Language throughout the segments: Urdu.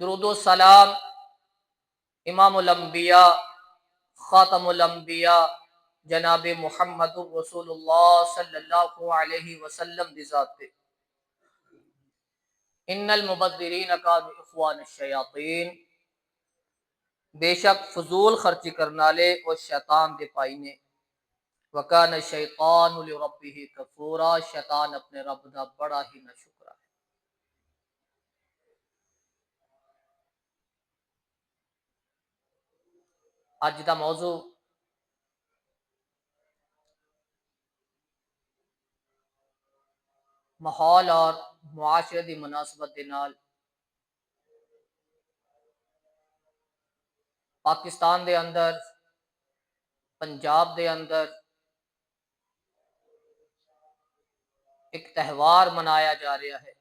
درود و سلام امام الانبیاء خاتم الانبیاء جناب محمد رسول اللہ صلی اللہ علیہ وسلم دی ذات تے۔ ان المبذرین کانوا اخوان الشیاطین، بے شک فضول خرچی کرنالے اور شیطان دے پائی نے۔ وکان الشیطان لربہ کفورا، شیطان اپنے رب دا بڑا ہی ناشکرا ہے۔ اج دا موضوع ماحول اور معاشرے دی مناسبت دے نال پاکستان دے اندر، پنجاب دے اندر ایک تہوار منایا جا رہا ہے،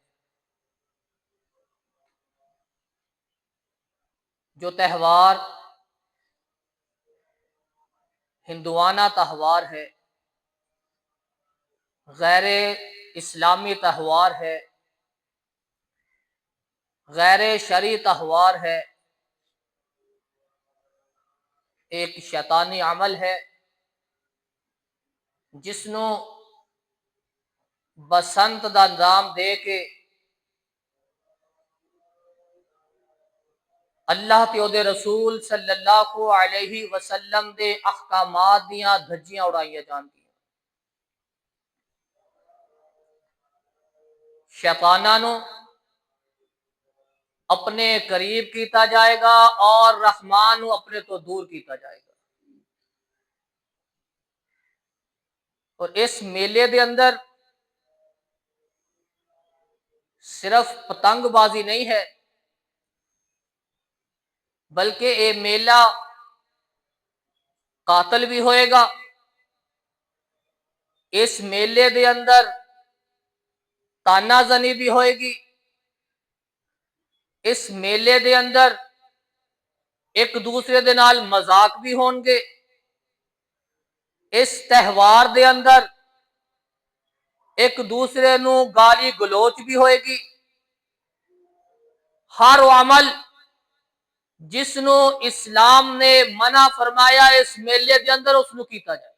جو تہوار ہندوانہ تہوار ہے، غیر اسلامی تہوار ہے، غیر شرعی تہوار ہے، ایک شیطانی عمل ہے جس نو بسنت دا نام دے کے اللہ تے او دے رسول صلی اللہ علیہ وسلم دے احکامات دیاں دھجیاں اڑائیاں جاندیاں۔ شیطاناں نو اپنے قریب کیتا جائے گا اور رحمان نو اپنے تو دور کیتا جائے گا۔ اور اس میلے دے اندر صرف پتنگ بازی نہیں ہے، بلکہ یہ میلہ قاتل بھی ہوئے گا۔ اس میلے دے اندر تانا زنی بھی ہوئے گی۔ اس میلے دے اندر ایک دوسرے دے نال مذاق بھی ہون گے۔ اس تہوار دے اندر ایک دوسرے نو گالی گلوچ بھی ہوئے گی۔ ہر وہ عمل جس نو اسلام نے منع فرمایا اس میلے دے اندر اس نو کیتا جائے۔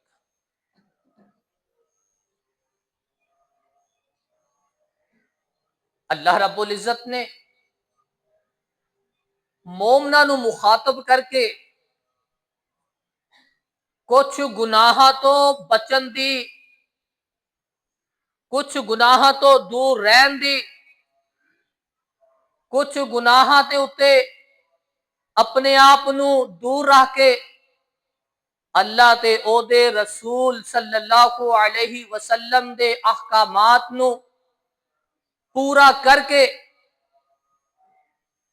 اللہ رب العزت نے مومناں نو مخاطب کر کے کچھ گناہ تو بچن دی، کچھ گناہ تو دور رہن دی، کچھ گناہ تے اتے اپنے آپ نو دور رکھ کے اللہ تے او دے رسول صلی اللہ علیہ وسلم دے احکامات نو پورا کر کے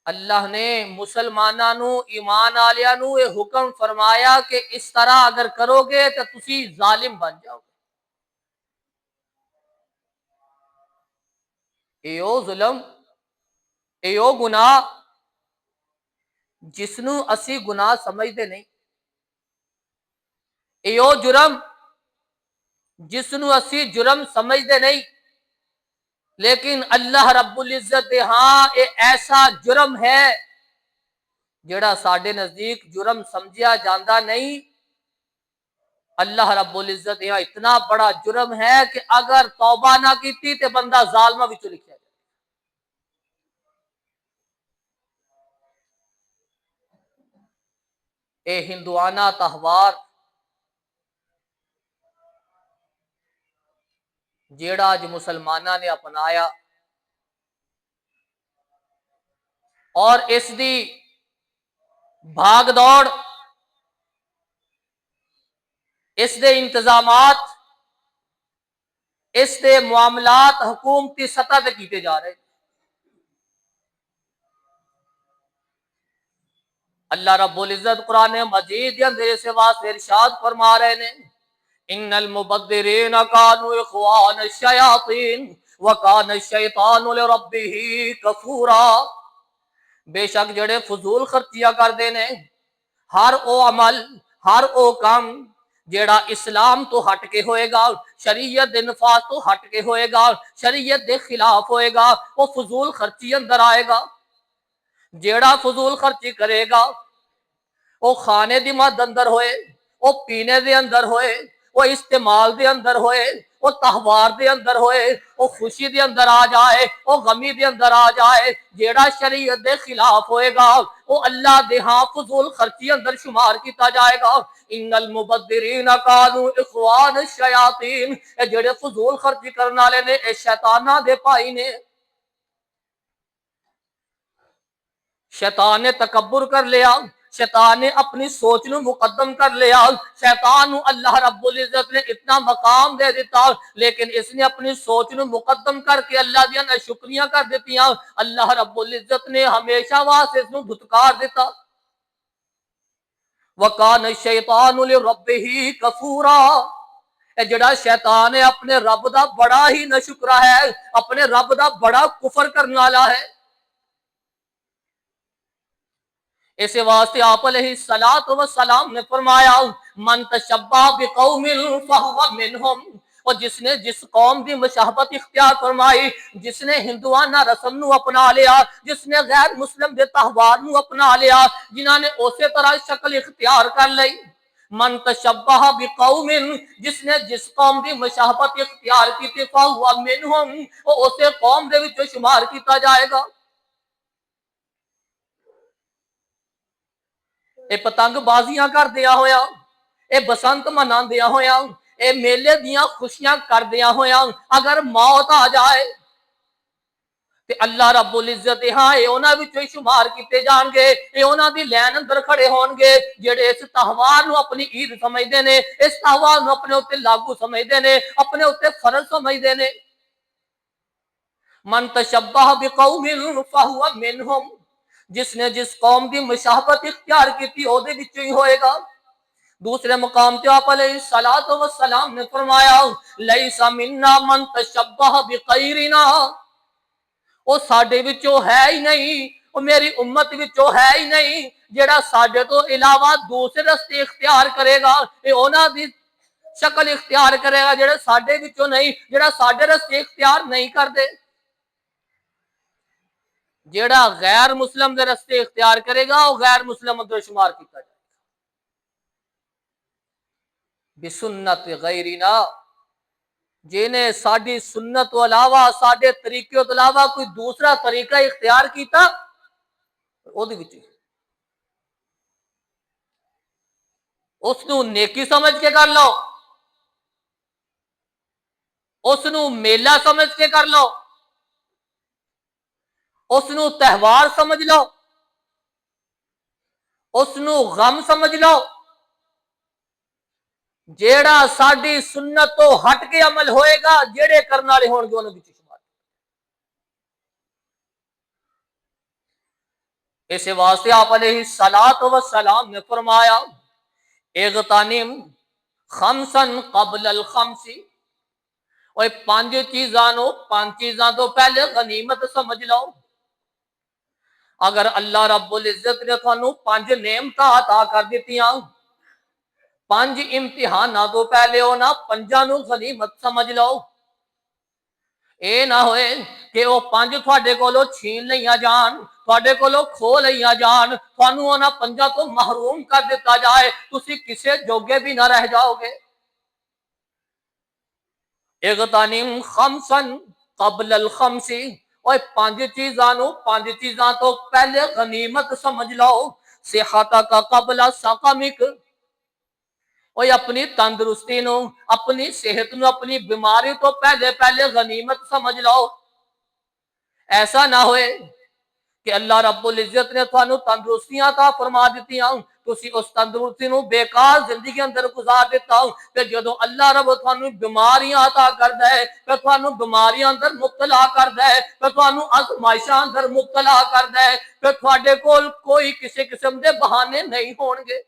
اللہ نے مسلماناں نو، ایمان آلیاں نو یہ حکم فرمایا کہ اس طرح اگر کرو گے تو تسی ظالم بن جاؤ گے۔ ایو ظلم، ایو گناہ جس نو اسی گناہ سمجھدے نہیں، ایو جرم جس نو اسی جرم سمجھدے نہیں، لیکن اللہ رب العزت دے ہاں یہ ایسا جرم ہے جڑا ساڈے نزدیک جرم سمجھیا جاندا نہیں۔ اللہ رب العزت یہاں اتنا بڑا جرم ہے کہ اگر توبہ نہ کیتی تے بندہ ظالمہ وچوں لکھیا جائے۔ اے ہندوانہ تہوار جیڑا اج مسلماناں نے اپنایا اور اس دی بھاگ دوڑ، اس دے انتظامات، اس دے معاملات حکومتی سطح تے کیتے جا رہے ہیں۔ اللہ رب العزت قرآن مجید کے اندر سے واسطے ارشاد فرما رہے ہیں، ان المبذرین کانوا اخوان الشیاطین وکان الشیطان لربہ کفورا، بے شک جڑے فضول خرچیاں کردے نے، ہر او عمل، ہر او کام جیڑا اسلام تو ہٹ کے ہوئے گا، شریعت دے نفاذ تو ہٹ کے ہوئے گا، شریعت دے خلاف ہوئے گا، وہ فضول خرچی اندر آئے گا۔ جیڑا فضول خرچی کرے گا وہ کھانے دی مد اندر ہوئے، وہ پینے دے اندر ہوئے، وہ استعمال دے اندر ہوئے، وہ تہوار دے اندر ہوئے، وہ خوشی دے اندر آ جائے، وہ غمی دے اندر آ جائے، جیڑا شریعت دے خلاف ہوئے گا وہ اللہ دے ہاں فضول خرچی اندر شمار کیتا جائے گا۔ ان المبذرین کانوا اخوان الشیاطین، اے جڑے فضول خرچی کرنے والے نے اے شیطاناں دے بھائی نے۔ شیطان نے تکبر کر لیا، شیطان نے اپنی سوچ نو مقدم کر لیا، شیطان نو اللہ رب العزت نے اتنا مقام دے دیتا لیکن اس نے اپنی سوچ نو مقدم کر کے اللہ دیاں ناشکریاں کر دیتیاں، اللہ رب العزت نے ہمیشہ واسطے اس نو دھتکار دیتا۔ وَقَانَ الشَّيْطَانُ لِرَبِّهِ كَفُورًا، اے جڑا شیطان ہے اپنے رب دا بڑا ہی ناشکرا ہے، اپنے رب دا بڑا کفر کرنے والا ہے۔ اس واسطے آپ علیہ السلام نے فرمایا من تشبہ بقوم فہو منہم، اور جس نے جس قوم کی مشابہت اختیار فرمائی، جس نے ہندوانہ رسم نو اپنا لیا، جس نے غیر مسلم دے تہوار نو اپنا لیا، جنہاں نے اسی طرح شکل اختیار کر لئی، من تشبہ بقوم، جس نے جس قوم کی مشابہت اختیار کی تھی فہو منہم، وہ اسے قوم دے وچ شمار کیتا جائے گا۔ اے پتنگ بازیاں کر دیا ہویا، اے بسنت منا دیا ہویا، اے میلے دیاں خوشیاں کر دیا ہویا، اگر موت آ جائے تے اللہ رب العزت ہاں اے انہاں وچوں شمار کیتے جان گے، اے انہاں دی لین اندر کھڑے ہون گے جڑے اس تہوار نو اپنی عید سمجھدے نے، اس تہوار نو اپنے اوتے لاگو سمجھدے نے، اپنے اوتے فرض سمجھدے نے۔ من تشبہ بقوم فہو منہم، جس نے جس قوم کی مشابہت اختیار کی تھی او دے وچوں ہی ہوئے گا۔ دوسرے مقام تے آپ علیہ السلام نے فرمایا لیس منا من تشبہ بغیرنا، او ساڈے وچوں ہے ہی نہیں، او میری امت وچوں ہے ہی نہیں جیڑا ساڈے تو علاوہ دوسرے رستے اختیار کرے گا، اے انہاں دی شکل اختیار کرے گا جڑے ساڈے وچوں نہیں، جڑا ساڈے رستے اختیار نہیں کردے۔ جیڑا غیر مسلم دے رستے اختیار کرے گا وہ غیر مسلم اندر شمار کیتا جائے گا۔ بسنت غیرنا، جنہیں ساڈی سنت تو علاوہ ساڈے طریقے تو علاوہ کوئی دوسرا طریقہ اختیار کیتا او دے وچ اس نو نیکی سمجھ کے کر لو، اس نو میلہ سمجھ کے کر لو، اس نو تہوار سمجھ لو، اس نو غم سمجھ لو، جیڑا ساڈی سنت تو ہٹ کے عمل ہوئے گا جیڑے کرنے والے ہون گے انہاں وچ شمار۔ اس واسطے آپ علیہ السلام نے فرمایا اغتنم خمسا قبل الخمس، اور پانچ چیزاں تو پہلے غنیمت سمجھ لو۔ اگر اللہ رب العزت نے تھانوں پانچ نعمتاں عطا کر دتیاں، پانچ امتحاناں تو پہلے ہونا پنجاں نو غنیمت سمجھ لو۔ اے نہ ہوئے کہ وہ پانچ تھوڑے کولوں چھین لئیاں جان، تھوڑے کولوں کھو لئیاں جان، تھانوں انہاں پنجاں تو محروم کر دیتا جائے، تسی کسے جوگے بھی نہ رہ جاؤ گے۔ اغتنم خمسا قبل الخمس، اور پانچ چیزاں تو پہلے غنیمت سمجھ لو۔ صحتک قبل سقمک، اور اپنی تندرستی نو، اپنی صحت نو، اپنی بیماری تو پہلے غنیمت سمجھ لو۔ ایسا نہ ہوئے کہ اللہ رب العزت نے تھانوں تندرستیاں عطا فرما دتیاں، تسی اس تندرستی نو بیکار زندگی اندر گزار دیتا ہوں، کہ جدوں اللہ رب تھانوں بیماریاں عطا کردا ہے، پھر تھانوں بیماریاں اندر مبتلا کردا ہے، پھر تھانوں آزمائشاں اندر مبتلا کردا ہے، پھر تھوڑے کول کوئی کسی قسم دے بہانے نہیں ہون گے۔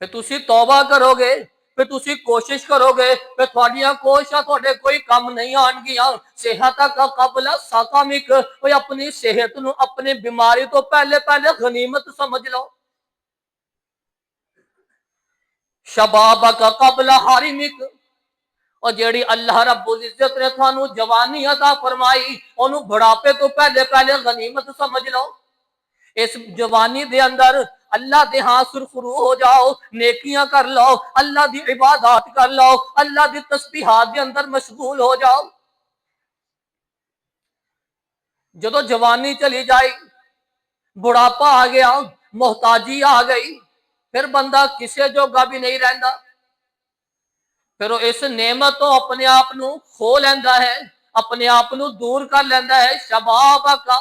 پھر تسی توبہ کرو گے، پھر تسی کوشش کرو گے، پھر تھوڑیاں کوششاں تھوڑے کوئی کم نہیں آن گیاں۔ صحتک قبل سقمک، کوئی اپنی صحت نو، اپنی بیماری تو پہلے غنیمت سمجھ لو۔ شبابک قبل حرمک، اور جیڑی اللہ رب العزت نے تھانو جوانی عطا فرمائی انہوں بڑھاپے تو پہلے پہلے غنیمت سمجھ لو. اس جوانی دے اندر اللہ دے ہاں سرخرو ہو جاؤ، نیکیاں کر لو، اللہ دی عبادات کر لو، اللہ دی تسبیحات دے اندر مشغول ہو جاؤ. جدو جوانی چلی جائی، بڑھاپا آ گیا، محتاجی آ گئی، پھر بندہ کسے جوگا بھی نہیں رہندا. پھر اس نعمت تو اپنے آپ نو کھو لیندا ہے، اپنے آپ نو دور کر لیندا ہے. شباب کا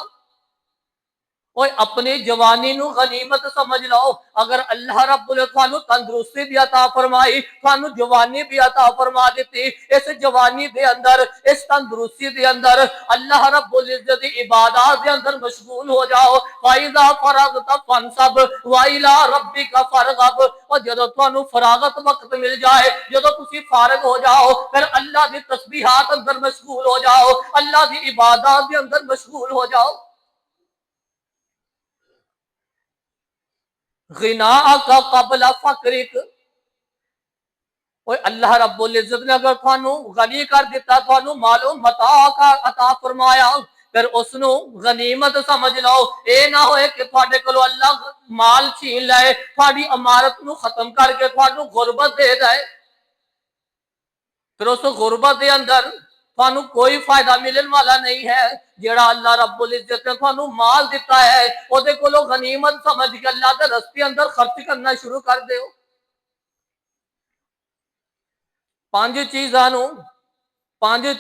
اپنی جوانی نو غنیمت سمجھ لو. اگر اللہ رب العزت تندرستی بھی عطا فرمائی، تھانو جوانی بھی عطا فرما دیتی، اس جوانی دے اندر، اس تندرستی دے اندر اللہ رب العزت دی عبادات دے اندر مشغول ہو جاؤ. فَإِذَا فَرَغْتَ فَانْصَبْ وَإِلَىٰ رَبِّكَ فَارْغَب. اور جدو تھانو فراغت وقت مل جائے، جدو تسی فارغ ہو جاؤ، پھر اللہ دی تسبیحات اندر مشغول ہو جاؤ، اللہ دی عبادات دے اندر مشغول ہو جاؤ. غنا کا قبل فقرک. اللہ رب العزت نے اگر تھانو غنی کر دیتا، تھانو مال و متاع کا عطا فرمایا، پھر اس نو غنیمت سمجھ لو. اے نہ ہوئے کہ تھوڑے کولو اللہ مال چھین لائے، تھوڑی امارت نو ختم کر کے تھانو غربت دے دے. پھر اس غربت دے اندر تھانو کوئی فائدہ ملن والا نہیں ہے. جیڑا اللہ رب العزت نے تھانو مال دیتا ہے، او دے کولو غنیمت سمجھ کے اللہ دے رستے اندر خرچ کرنا شروع کر دیو. پانچ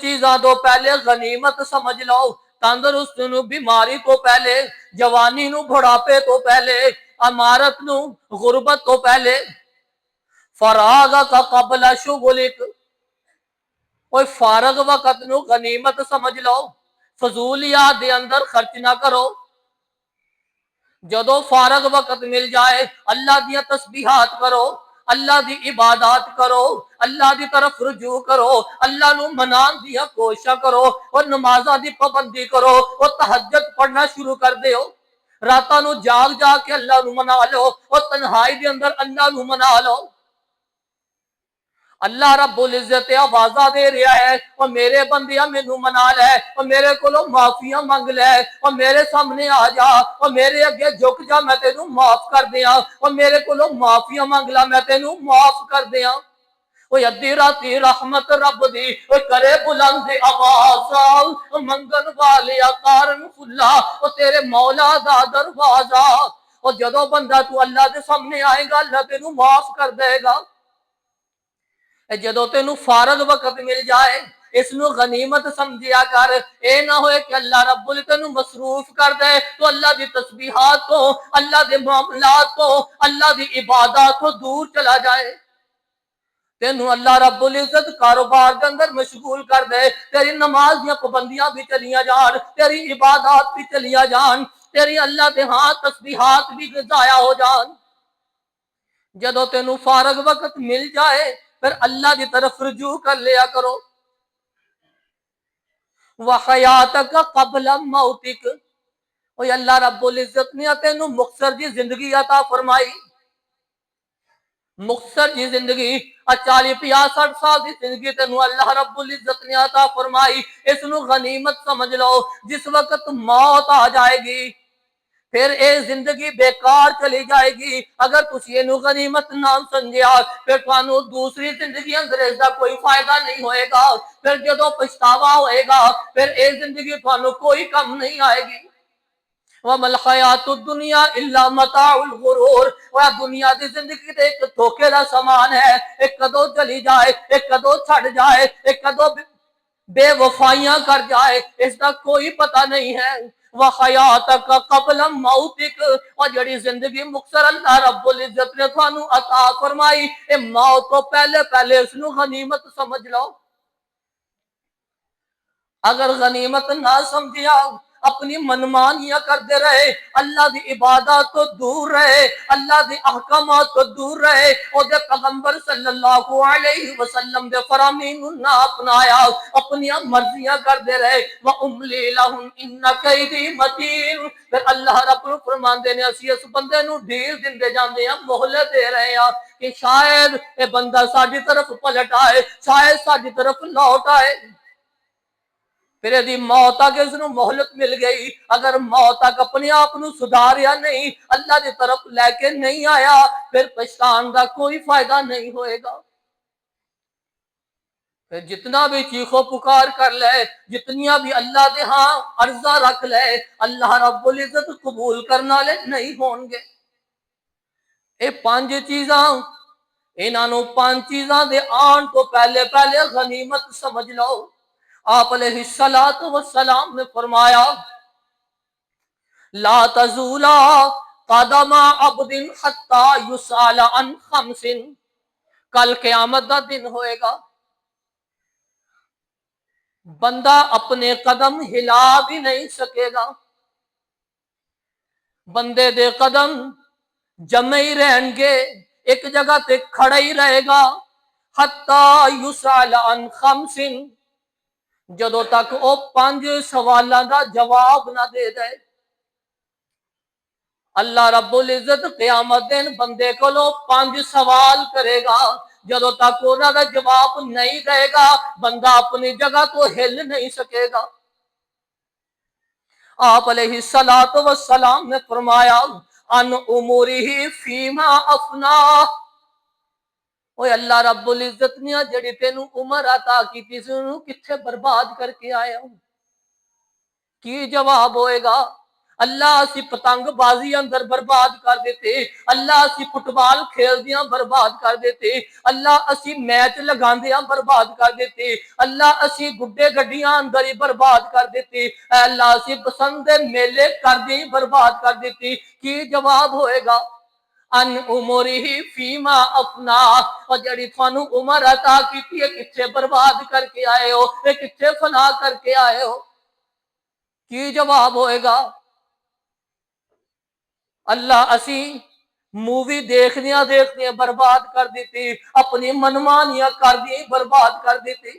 چیزاں تو پہلے غنیمت سمجھ لو. تندرست نو بیماری تو پہلے، جوانی نو بڑھاپے تو پہلے، امارت نو غربت تو پہلے. فراغ کا قبل شغلک. کوئی فارغ وقت نو غنیمت سمجھ لو، فضولیات دے اندر خرچ نہ کرو. جدو فارغ وقت مل جائے اللہ دیا تسبیحات کرو، اللہ دی عبادات کرو، اللہ دی طرف رجوع کرو، اللہ نو منان دیا کوشش کرو، اور نمازہ دی پابندی کرو، اور تہجد پڑھنا شروع کر دیو. راتاں نو جاگ جاگ کے اللہ نو منا لو، اور تنہائی دے اندر اللہ نو منا لو. اللہ رب العزت آوازہ دے رہا ہے، اور میرے بندیاں مینو منا لے، اور میرے کولو معافیاں منگ لے، اور میرے سامنے آ جا، اور میرے اگے جھک جا، میں تینو معاف کر دیاں، اور میرے کولو معافیاں منگ لا، میں تینو معاف کر دیاں. وہ ادھی راتی رحمت رب دی کرے بلند آوازہ، منگن والیا کارن کھلا، اور تیرے مولا دا دروازہ. اور جدو بندہ تو اللہ دے سامنے آئے گا، اللہ تینو معاف کر دے گا. جدو تینو فارغ وقت مل جائے، اس نو غنیمت سمجھیا کر. اے نہ ہوئے کہ اللہ رب العزت تینو مصروف کر دے تو اللہ دی تسبیحات کو، اللہ دے معاملات کو، اللہ دی عبادات کو دور چلا جائے. تینو اللہ رب العزت کاروبار کے اندر مشغول کر دے، تیری نماز دیا پابندیاں بھی چلیاں جان، تیری عبادات بھی چلیاں جان، تیری اللہ دے ہاں تسبیحات بھی ضائع ہو جان. جدو تینو فارغ وقت مل جائے پھر اللہ دی طرف رجوع کر لیا کرو. وَحَيَاتَكَ قَبْلَ مَوْتِكَ. اوہ اللہ رب العزت نے تینو مختصر جی زندگی عطا فرمائی. مختصر جی زندگی 40-50-60 سال دی زندگی تینو اللہ رب العزت نے عطا فرمائی. اس نو غنیمت سمجھ لو. جس وقت موت آ جائے گی پھر اے زندگی بیکار چلی جائے گی. اگر تسی انو غنیمت نہ سمجھیا پھر تانوں دوسری زندگی اندر اس دا کوئی فائدہ نہیں ہوئے گا. پھر جدو پچھتاوا ہوئے گا پھر اے زندگی تانوں کوئی کم نہیں آئے گی. وَمَا الْحَيَاةُ الدُّنْيَا إِلَّا مَتَاعُ الْغُرُورِ. وہ دنیا دی زندگی تے ایک دھوکے دا سامان ہے. ایک کدو چلی جائے، ایک کدو چھڑ جائے، ایک کدو بے وفائیاں کر جائے، اس دا کوئی پتہ نہیں ہے. وَحَيَاتَكَ قَبْلَ مَوْتِكَ. اور جڑی زندگی مختصر اللہ رب العزت نے تھانوں عطا فرمائی، اے موت تو پہلے پہلے اس نو غنیمت سمجھ لو. اگر غنیمت نہ سمجھیا اپنی منمانیاں کرتے رہے، اللہ دی عبادت تو دور رہے، اللہ دی احکامات تو دور رہے، او دے پیغمبر صلی اللہ علیہ وسلم دے فرامین نہ اپنایا، اپنی مرضیاں کرتے رہے، وَأُمْلِي لَهُمْ إِنَّ كَيْدِي مَتِينٌ۔ پھر اللہ رب فرماندے نے اسی اس بندے نو ڈھیل دیندے جاندے ہیں، مہلت دے رہے ہیں کہ شاید اے بندہ ساڈی طرف پلٹ آئے، شاید ساڈی طرف لوٹ آئے۔ پھر یہ موت تک اس نو مہلت مل گئی، اگر موت تک اپنے آپ نو سدھاریا نہیں، اللہ دی طرف لے کے نہیں آیا، پھر پچھتان دا کوئی فائدہ نہیں ہوئے گا۔ پھر جتنا بھی چیخو پکار کر لے، جتنیاں بھی اللہ دے ہاں عرضہ رکھ لے، اللہ رب العزت قبول کرنا لے نہیں ہون گے۔ اے پانچ چیزاں، انہوں پانچ چیزاں دے آن تو پہلے غنیمت سمجھ لو۔ آپ علیہ السلام نے فرمایا لا تزولا قدم عبد حتی یسال عن خمس، کل قیامت دا دن ہوئے گا، بندہ اپنے قدم ہلا بھی نہیں سکے گا، بندے دے قدم جمع ہی رہن گے، ایک جگہ تے کھڑا ہی رہے گا، حتی یسال عن خمس، جدوں تک او 5 سوالاں دا جواب نہ دے دے۔ اللہ رب العزت قیامت دن بندے کو 5 سوال کرے گا، جدوں تک انہاں دا جواب نہیں دے گا، بندہ اپنی جگہ تو ہل نہیں سکے گا۔ آپ علیہ السلام نے فرمایا ان امورہ فیما افنا، اوے اللہ رب العزت نے جڑی تینوں عمر عطا کیتی سی انہوں کتھے برباد کر کے آیا ہوں؟ کی جواب ہوئے گا؟ اللہ اسی پتنگ بازی اندر برباد کر دیتے، اللہ اسی فٹ بال کھیل دیاں برباد کر دیتے، اللہ اسی میچ لگان دیاں برباد کر دیتے، اللہ اسی گڈے گڈیاں اندر ہی برباد کر دیتے، اللہ اسی پسند میلے کر دی برباد کر دیتی۔ کی جواب ہوئے گا؟ ان عمرہ فیما افنا، اور جڑی تھانوں عمر عطا کیتی ہے کتھے برباد کر کے آئے ہو، کتھے فنا کر کے آئے ہو؟ کی جواب ہوئے گا؟ اللہ اسی مووی دیکھنیاں برباد کر دیتی، اپنی منمانیاں کر دی برباد کر دیتی۔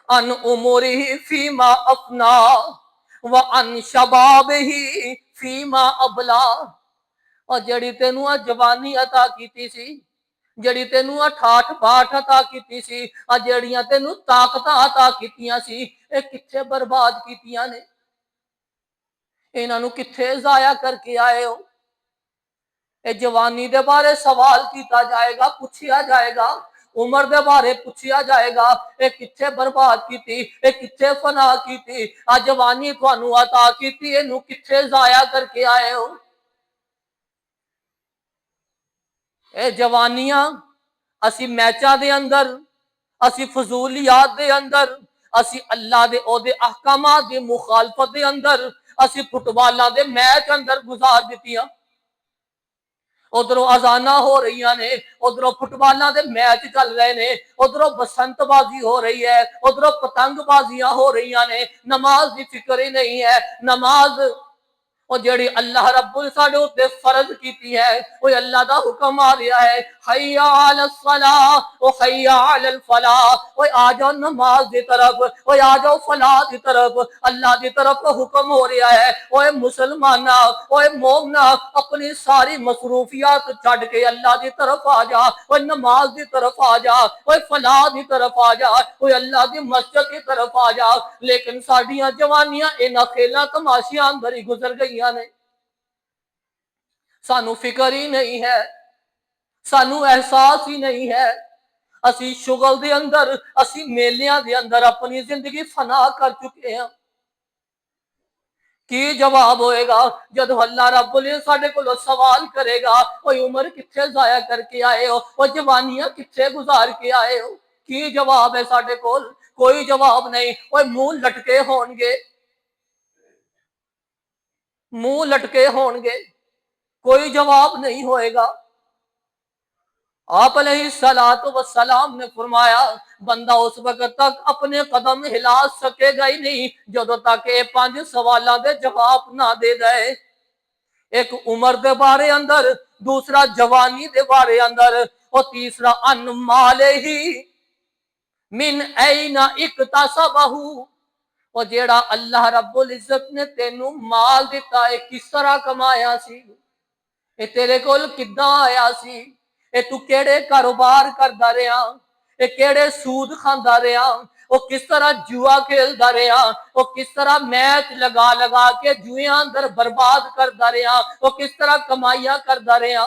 ان عمرہ فیما افنا وان شبابہ فیما ابلا، اور جڑی تینوں جوانی عطا کیتی سی، جڑی تینوں ٹھاٹ باٹ عطا کیتی سی، جڑیاں تینوں طاقتاں عطا کیتیاں سی، اے کتھے برباد کیتیاں نے؟ انہاں نوں کتھے ضائع کر کے آئے ہو؟ اے جوانی دے بارے سوال کیتا جائے گا، پوچھیا جائے گا، عمر دے بارے پوچھیا جائے گا، اے کتھے برباد کیتی، اے کتھے فنا کیتی، جوانی تھانوں عطا کیتی، اینوں کتھے ضائع کر کے آئے ہو؟ اے جوانیاں اسی میچاں دے اندر، اسی فضولیات دے اندر، اسی اللہ دے او دے احکامات دے مخالفت دے اندر، اسی فٹ بالاں دے میچ اندر گزار دیتیاں۔ ادھروں اذاناں ہو رہی نے، ادھروں فٹ بالاں دے میچ چل رہے نے، ادھروں بسنت بازی ہو رہی ہے، ادھروں پتنگ بازیاں ہو رہی نے، نماز دی فکر ہی نہیں ہے۔ نماز اور جڑی اللہ رب ساڈے اوتے فرض کیتی ہے، وہ اللہ دا حکم آ رہا ہے حی علی الصلاۃ و حی علی الفلاح، اوے آ جاؤ نماز دی طرف، اوے آ جاؤ فلاح دی طرف، اللہ دی طرف حکم ہو رہا ہے۔ اوے مسلماناں، اوے مومناں، اپنی ساری مصروفیات چھڈ کے اللہ دی طرف آ جا، اوے نماز دی طرف آ جا، اوے فلاح دی طرف آ جا، اوے اللہ دی مسجد دی طرف آ جا۔ لیکن ساڈیاں جوانیاں انہاں کھیلاں تماشیاں اندر ہی گزر گئیاں نے، سانو فکر ہی نہیں ہے، سانو احساس ہی نہیں ہے، اسی شغل دے اندر، اسی میلیاں دے اندر اپنی زندگی فنا کر چکے ہیں۔ کی جواب ہوئے گا جدو اللہ رب العزت ساڈے کولوں سوال کرے گا کوئی عمر کتھے ضائع کر کے آئے ہو، وہ جوانیاں کتھے گزار کے آئے ہو؟ کی جواب ہے ساڈے کول؟ کوئی جواب نہیں۔ وہ منہ لٹکے ہون گے، منہ لٹکے ہون گے، کوئی جواب نہیں ہوئے گا۔ آپ علیہ الصلوۃ والسلام نے فرمایا بندہ اس وقت تک اپنے قدم ہلا سکے گا ہی نہیں جدوں تک یہ 5 سوالاں دے جواب نہ دے دے۔ ایک عمر دے بارے اندر، دوسرا جوانی دے بارے اندر، اور تیسرا ان مالے ہی من این اکتسبہ، اور جیڑا اللہ رب العزت نے تینوں مال دیتا ہے کس طرح کمایا سی، اے تیرے کول کداں آیا سی، اے تو کیڑے کاروبار کردا رہیا، اے کیڑے سود کھاندا رہیا، وہ کس طرح جوا کھیلدا رہیا، وہ کس طرح میچ لگا لگا کے جوئیاں اندر برباد کردا رہیا، وہ کس طرح کمائیاں کردا رہیا۔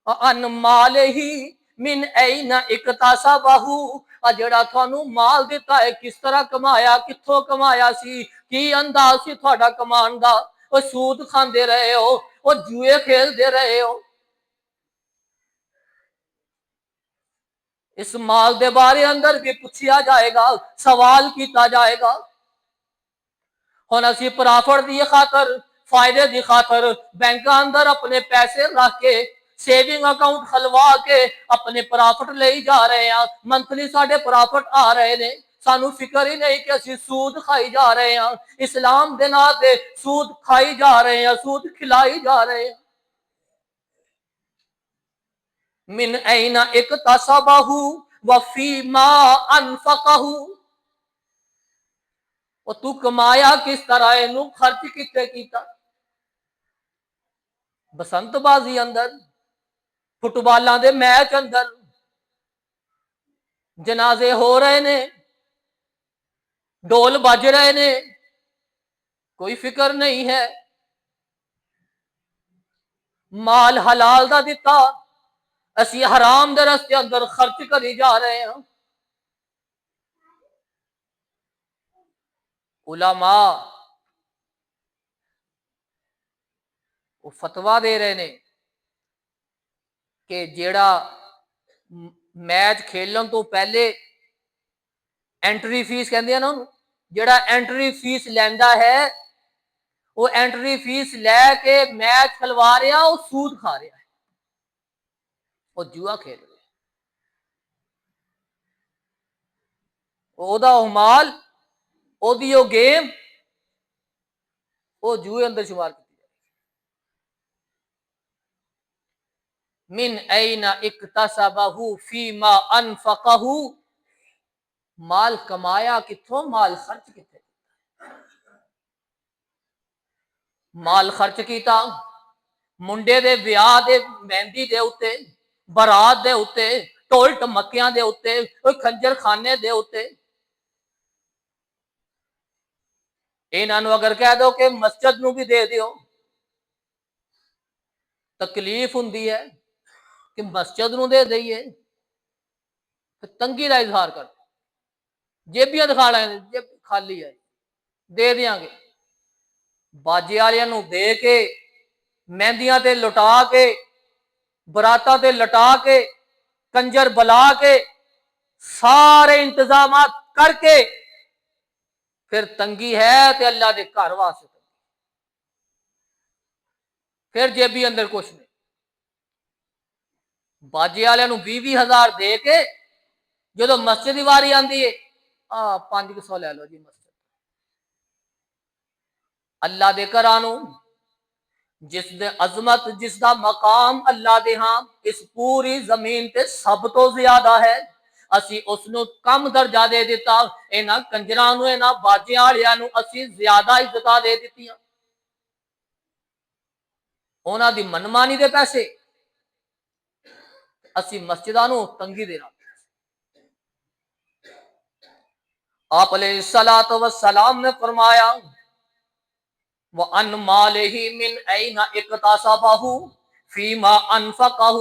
ان مال ہی من این اکتسبہ، جڑا تھانوں مال دیتا ہے کس طرح کمایا، کتھوں کمایا سی، کی انداز سی تھوڑا کمان دا، وہ سود کھاندے رہے ہو، وہ جوئے کھیل دے رہے ہو۔ اس مال دے بارے اندر بھی پوچھیا جائے گا، سوال کیتا جائے گا۔ ہن اسی پرافٹ دی خاطر، فائدے دی خاطر بینکاں اندر اپنے پیسے رکھ کے، سیونگ اکاؤنٹ کھلوا کے اپنے پرافٹ لے جا رہے ہیں، منتھلی ساڈے پرافٹ آ رہے نے، سانو فکر ہی نہیں کہ اسی سود کھائی جا رہے ہیں، اسلام دے نام تے سود کھائی جا رہے ہیں، سود کھلائی جا رہے ہیں۔ من این اکتسبہ وفیما انفقہ، اور تو کمایا کس طرح، اینو خرچ کتے کیتا۔ بسنت بازی اندر، فٹ بالاں دے میچ اندر جنازے ہو رہے نے، ڈول بج رہے نے، کوئی فکر نہیں ہے۔ مال حلال دا دیتا، اسی حرام دے رستے اندر خرچ کری جا رہے ہیں۔ علماء وہ فتویٰ دے رہے نے کہ جیڑا میچ کھیلن تو پہلے اینٹری فیس کہندے ہیں نا، جیڑا اینٹری فیس لیندا ہے، وہ اینٹری فیس لے کے میچ کھلوا رہا، وہ سود کھا رہا ہے، وہ جوا کھیل رہا ہے، او دا مال، او دی او گیم، وہ جوئے اندر شمار کی۔ من این اکتسبہ فیما انفقہ، مال کمایا کتھوں، مال خرچ کتے، مال خرچ کیتا منڈے دے بیاہ دے مہندی دے اتے، برات دے اتے، ٹول ٹمکیاں دے اتے، کھنجر خانے دے اتے۔ انہاں نو اگر کہہ دو کہ مسجد نو بھی دے دیو، تکلیف ہوندی ہے کہ مسجد نو دے دئیے، تنگی کا اظہار کر، جیبیاں دکھا لیں، جیب خالی ہے، دے دیاں گے، باجے والیاں نو دے کے، مہندیاں تے لٹا کے، براتاں تے لٹا کے، کنجر بلا کے، سارے انتظامات کر کے، پھر تنگی ہے تے اللہ دے گھر واسطے، پھر جیبی اندر کچھ نہیں، باجے والے نو 20,000 دے کے جدو مسجد دی واری آندی ہے، 500 لے لو جی مسجد۔ اللہ دے گھرانو جس دے عظمت، جس دا مقام اللہ دے ہاں اس پوری زمین تے سب تو زیادہ ہے، اسی اس نو کم درجہ دے دیتا، اینا کنجرانو، اینا باجیاں والیاں اسی زیادہ عزتاں دے دیتیاں، اونا دی منمانی دے پیسے اسی مسجداں نو تنگی دینا۔ آپ علیہ الصلوۃ والسلام نے فرمایا وَأَنْ مَالِهِ مِنْ أَيْنَ اِقْتَسَبَهُ فِيمَا أَنْفَقَهُ،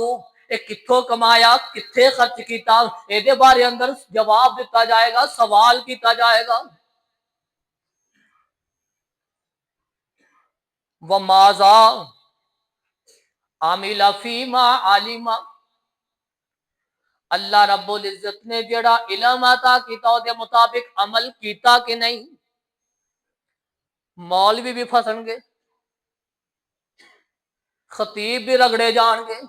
ایک کتھوں کمایا، کتھے خرچ کیتا، اے دے بارے اندر جواب دیتا جائے گا، سوال کیتا جائے گا۔ وَمَاذَا عَمِلَ فِيمَا عَلِمَ، اللہ رب العزت نے جڑا علم عطا کیتا او دے مطابق عمل کیتا کہ نہیں۔ مولوی بھی پھسن گے، خطیب بھی رگڑے جان گے.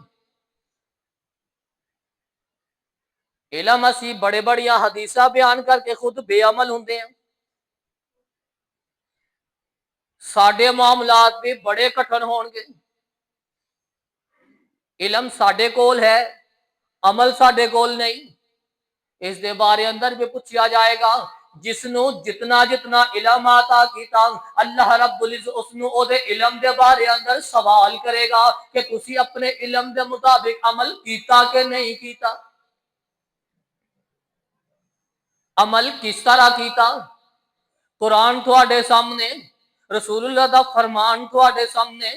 علم اسی بڑے بڑیاں حدیثاں بیان کر کے خود بے عمل ہوندے ہیں. ساڈے معاملات بھی بڑے کٹھن ہون گے. علم ساڈے کول ہے، عمل ساڈے کول نہیں. اس دے بارے اندر بھی پوچھا جائے گا. جس نو جتنا جتنا علم عطا کیتا اللہ رب العزت اس نو او دے علم دے بارے اندر سوال کرے گا کہ تسی اپنے علم دے مطابق عمل کیتا کہ نہیں کیتا. عمل کس طرح کیتا؟ قرآن تھوڑے سامنے، رسول اللہ دا فرمان تھوڑے سامنے.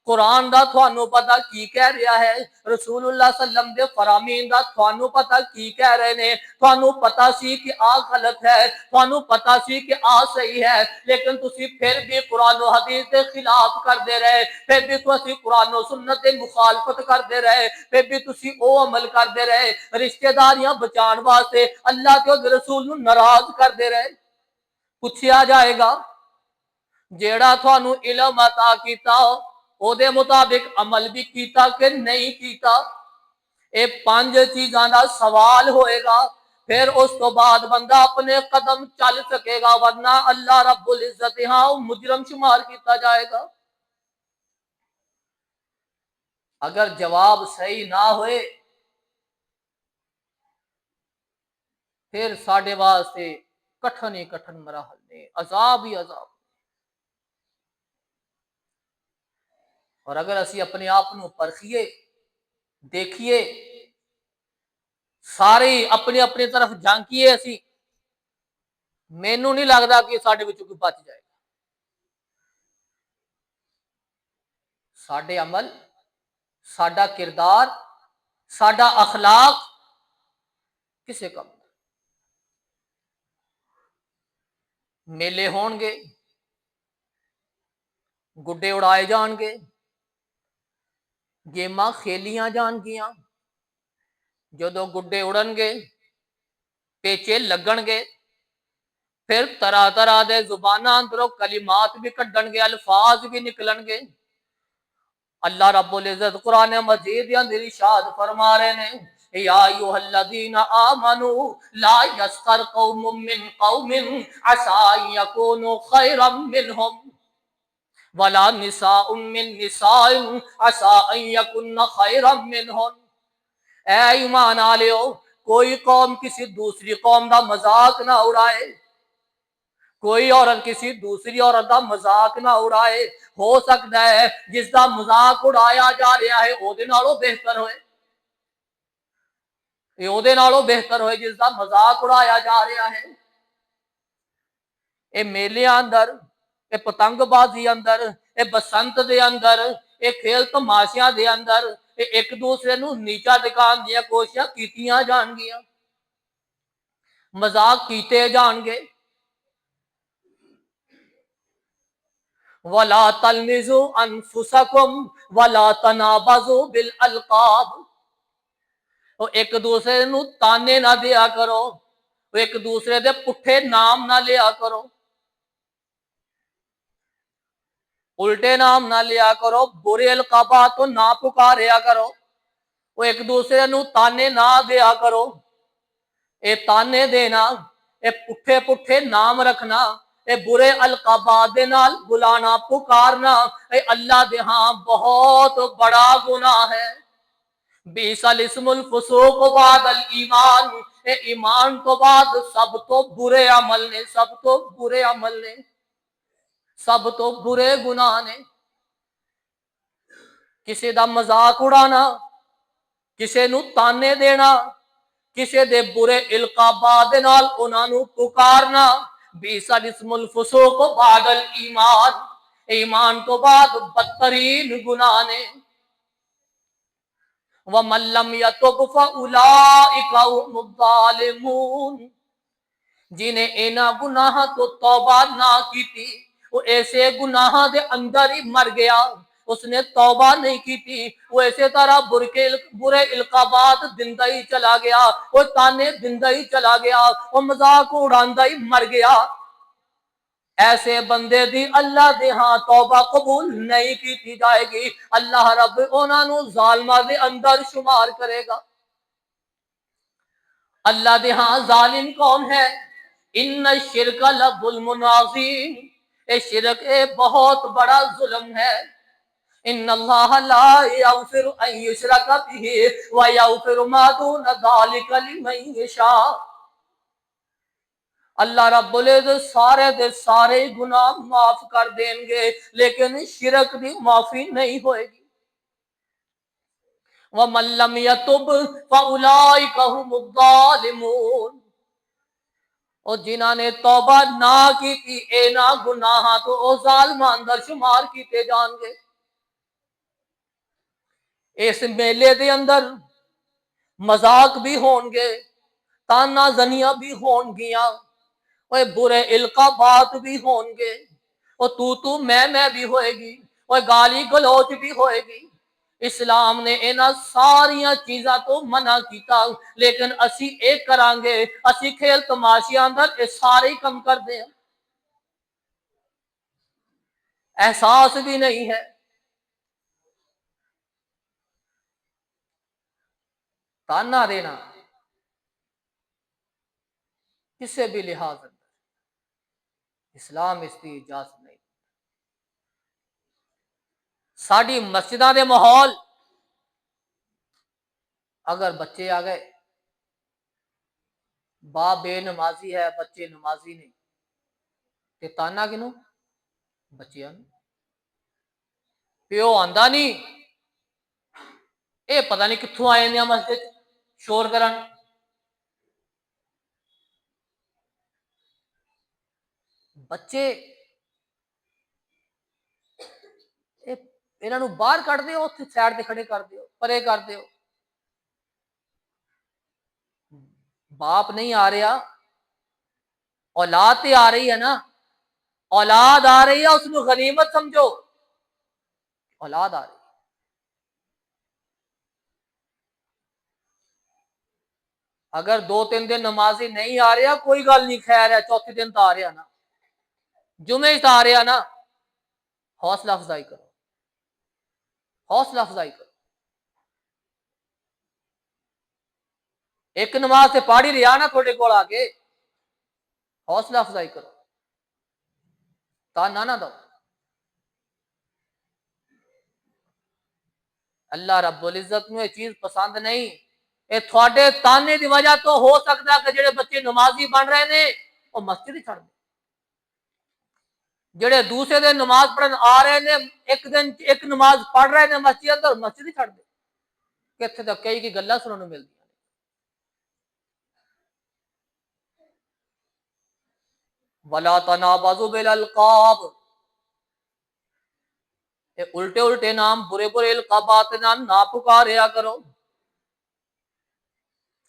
قرآن دا تھانوں پتہ کی کہہ رہا ہے، رسول اللہ صلی اللہ علیہ وسلم دے فرامین دا تھانوں پتہ کی کہہ رہے نے. تھانوں پتہ سی کہ آ غلط ہے، تھانوں پتہ سی کہ آ صحیح ہے، لیکن تسی پھر بھی قرآن و حدیث دے خلاف کردے رہے، پھر بھی تسی قرآن و سنت دے مخالفت کردے رہے، پھر بھی تسی او عمل کردے رہے رشتہ داریاں بچان واسطے اللہ کے رسول نو ناراض کردے رہے. پوچھا جائے گا جیڑا تھانوں علم عطا کیتا او دے مطابق عمل بھی کیتا کہ نہیں کیتا. اے 5 چیزاں دا سوال ہوئے گا. پھر اس تو بعد بندہ اپنے قدم چل سکے گا، ورنہ اللہ رب العزت ہاں مجرم شمار کیتا جائے گا. اگر جواب صحیح نہ ہوئے پھر ساڈے واسطے کٹھن ہی کٹھن مراحل نے، عذاب ہی عذاب. اور اگر اسی اپنے آپ نو پرکھیے دیکھیے، سارے اپنے اپنے طرف جھانکیے، اسی مینوں نہیں لگتا کہ ساڈے وچوں کوئی بچ جائے گا. ساڈے عمل، ساڈا کردار، ساڈا اخلاق کسے کم. میلے ہون گے، گڈے اڑائے جان گے، گیماں کھیلیاں جان گیاں. جدو گڈے اڑن گے، پیچے لگن گے، پھر طرح طرح دے زباناں اندروں کلمات بھی کڈن گے، الفاظ بھی نکلن گے. اللہ رب العزت قرآن مجید اندر ارشاد فرما رہے ہیں، یا ایھا الذین آمنوا لا یسخر قوم من قوم عسى ان یکونوا خیرا منهم ولا نساء من نساء عسى ان یکن خیرا منهن. اے ایمان والےو، کوئی قوم کسی دوسری قوم دا مذاق نہ اڑائے، کوئی عورت کسی دوسری عورت دا مذاق نہ اڑائے. ہو سکتا ہے جس دا مذاق اڑایا جا رہا ہے او دے نالوں بہتر ہوئے، او دے نالوں بہتر ہوئے جس دا مذاق اڑایا جا رہا ہے. اے میلے اندر، اے پتنگ بازی اندر، اے بسنت دے اندر، اے کھیل تماشیاں دے اندر اے ایک دوسرے نو نیچا دکھان دیا کوششاں کیتیاں جان گیاں، مذاق کیتے جان گے. وَلَا تَلْمِزُوا أَنفُسَكُمْ وَلَا تَنَابَزُوا بِالْأَلْقَابِ. ایک دوسرے نو تانے نہ دیا کرو، ایک دوسرے دے پٹھے نام نہ لیا کرو، الٹے نام نہ لیا کرو، برے القابات تو نہ پکاریا کرو. وہ ایک دوسرے نو تانے نہ دیا کرو. اے تانے دینا، اے پٹھے پٹھے نام رکھنا، اے برے القابات دے نال بلانا پکارنا، اے اللہ دے ہاں بہت بڑا گناہ ہے. بیس الاسم الفسوق بعد الایمان. اے ایمان تو بعد سب تو برے عمل نے، سب تو برے عمل نے، سب تو برے گناہ نے. کسی دا مذاق اڑانا، کسی نو تانے دینا، کسی دے برے القابات دے نال انہاں نو پکارنا، بیس الاسم الفسوق بعد الایمان. ایمان تو بعد بدترین گناہ نے. وَمَن لَّمْ يَتُبْ فَأُولَٰئِكَ هُمُ الظَّالِمُونَ. جنہیں اینا گناہ تو توبہ نہ کی تھی، وہ ایسے گناہ دے اندر ہی مر گیا، اس نے توبہ نہیں کی تھی، وہ ایسے طرح برے القابات دندہ ہی چلا گیا، وہ تانے دندہ ہی چلا گیا، وہ مذاق اڑاندہ ہی مر گیا. ایسے بندے دی اللہ دے ہاں توبہ قبول نہیں کی جائے گی، اللہ رب انہاں نو ظالماں دے اندر شمار کرے گا۔ اللہ دے ہاں ظالم کون ہے؟ ان الشرک لظلم عظیم، اے شرک اے بہت بڑا ظلم ہے۔ ان اللہ لا یغفر ان یشرک بہ ویغفر ما دون ذلک لمن یشاء۔ اللہ رب العزت سارے دے سارے گناہ معاف کر دیں گے، لیکن شرک دی معافی نہیں ہوئے گی۔ وَمَن لَّمْ يَتُبْ فَأُولَٰئِكَ هُمُ الظَّالِمُونَ، اور جنہاں نے توبہ نہ کی اے نہ گناہ تو او ظالمان اندر شمار کیتے جان گے۔ اس میلے دے اندر مذاق بھی ہون گے، تانا زنیاں بھی ہون گیاں، اور برے القابات بھی ہون گے، اور تو میں بھی ہوئے گی، اور گالی گلوچ بھی ہوئے گی۔ اسلام نے انہاں ساریاں چیزاں تو منع کیتا، لیکن اسی ایک کران گے، اسی کھیل تماشیاں اندر یہ سارے کم کر دیں، احساس بھی نہیں ہے۔ تانا دینا کسی بھی لحاظ اندر اسلام اس کی اجازت نہیں۔ ساڑی مسجداں دے ماحول اگر بچے آ گئے، باپ بے نمازی ہے بچے نمازی نہیں، تے تانا کنوں؟ بچیاں پیو آندا نہیں، اے پتہ نہیں کتھوں آئے نے مسجد شور کرن۔ بچے انہاں نو باہر کڈ دیو، اوتھے سائڈ تے کھڑے کر دیو، پرے کر دیو۔ باپ نہیں آ رہا، اولاد تے آ رہی ہے نا، اولاد آ رہی ہے اس نو غنیمت سمجھو، اولاد آ رہی ہے۔ اگر 2-3 دن نمازی نہیں آ رہا کوئی گل نہیں، خیر ہے، چوتھے دن تو آ رہا نا، جمعے تو آ رہا نا، حوصلہ افزائی کرو، حوصلہ افزائی کرو۔ ایک نماز سے پاڑی رہا نا تھوڑے کول آ کے، حوصلہ افزائی کرو، تانا نہ دو۔ اللہ رب العزت نو یہ چیز پسند نہیں، اے تھوڑے تانے دی وجہ تو ہو سکتا ہے کہ جڑے بچے نمازی بن رہے نے وہ مسجد ہی چھڑ دیں، جڑے دوسرے دن نماز پڑھن آ رہے نے ایک دن ایک نماز پڑھ رہے نے مسجد اندر مسجد ہی چھڑ دیں، کہ اتنے تک کئی کی گلاں سننے ملتی۔ وَلَا تَنَابَزُوا بِالْأَلْقَابِ، الٹے الٹے نام برے برے القابات نام نہ پکاریا کرو،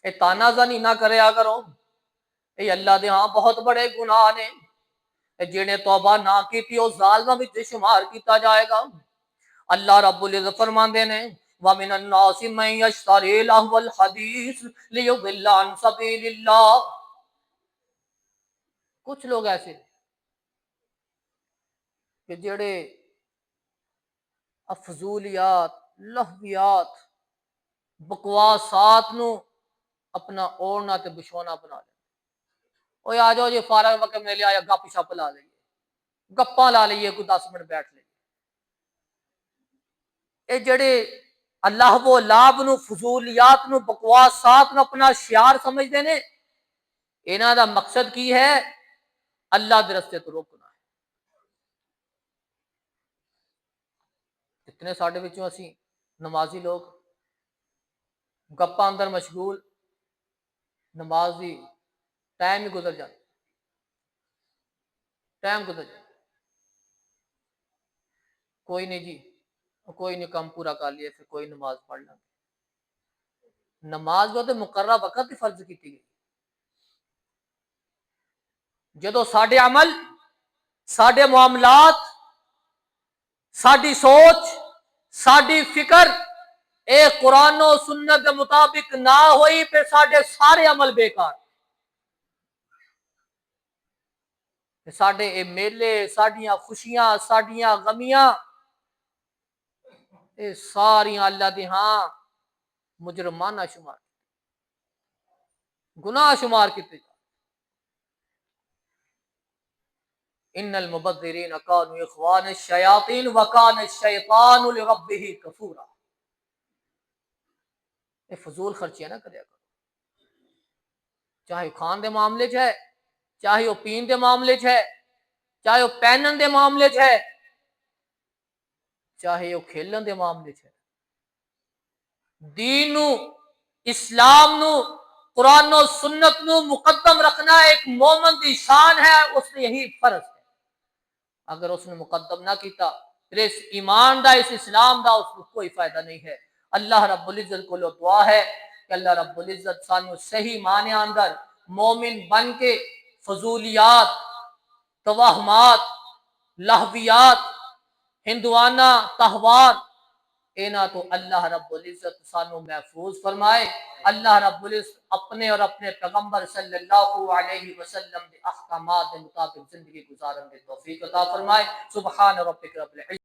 اے تانا زنی نہ کریا کرو، اے اللہ دے ہاں بہت بڑے گناہ نے، جنہیں توبہ نہ کیتی وہ ظالماں وچ شمار کیتا جائے گا۔ اللہ رب العزت فرماندے نے وَمِنَ النَّاسِ مَن يَشْتَرِي لَهْوَ الْحَدِيثِ لِيُضِلَّ عَن سَبِيلِ اللَّهِ، کچھ لوگ ایسے کہ جڑے افضولیات لہویات بکواسات نو اپنا اوڑنا تے بچھونا بنا لے، اوے آ جاؤ جی فارغ وقت میں لے آیا گپ شپ لا لئیے، گپاں لا لئیے، کوئی 10 منٹ بیٹھ لئیے۔ اے جڑے اللہ و لاب نو فضولیات نو بکواسات نو اپنا شعار سمجھدے نے، انہاں دا مقصد کی ہے؟ اللہ دے رستے تو روکنا ہے۔ اتنے ساڈے وچوں اسی نمازی لوگ گپاں اندر مشغول، نماز دی ٹائم ہی گزر جاتا، ٹائم گزر جاتا، کوئی نہیں جی کوئی نہیں کام پورا کر لیا پھر کوئی نماز پڑھ لیں۔ نماز وہ تو مقررہ وقت ہی فرض کی گئی، جدو ساڈے عمل ساڈے معاملات ساڈی سوچ ساڈی فکر اے قرآن و سنت کے مطابق نہ ہوئی پھر ساڈے سارے عمل بیکار۔ کہ ساڈے اے میلے، ساڈیاں خوشیاں، ساڈیاں غمیاں، اے ساریاں اللہ دے ہاں مجرمانہ شمار، گناہ شمار کیتے جا۔ ان المبذرین کانوا اخوان الشیاطین وکان الشیطان لربہ کفورا۔ اے فضول خرچیاں نہ کریا کرو، چاہے کھان دے معاملے چ ہے، چاہے وہ پین دے معاملے چ ہے، چاہے وہ پہنن دے معاملے چ ہے، چاہے وہ کھیلن دے معاملے چ ہے۔ دین نو، اسلام نو، قرآن و سنت نو مقدم رکھنا ایک مومن دی شان ہے، اس نے یہی فرض ہے۔ اگر اس نے مقدم نہ کیتا پھر اس ایمان دا، اس اسلام دا اس کو کوئی فائدہ نہیں ہے۔ اللہ رب العزت کو دعا ہے کہ اللہ رب العزت سانو صحیح معنی اندر مومن بن کے فضولیات، توہمات، لہویات، ہندوانہ تہوار، اینا تو اللہ رب العزت سانو محفوظ فرمائے۔ اللہ رب العزت اپنے اور اپنے پیغمبر صلی اللہ علیہ وسلم کے احکامات کے مطابق زندگی گزارنے کی توفیق عطا فرمائے۔ سبحان ربک رب العزت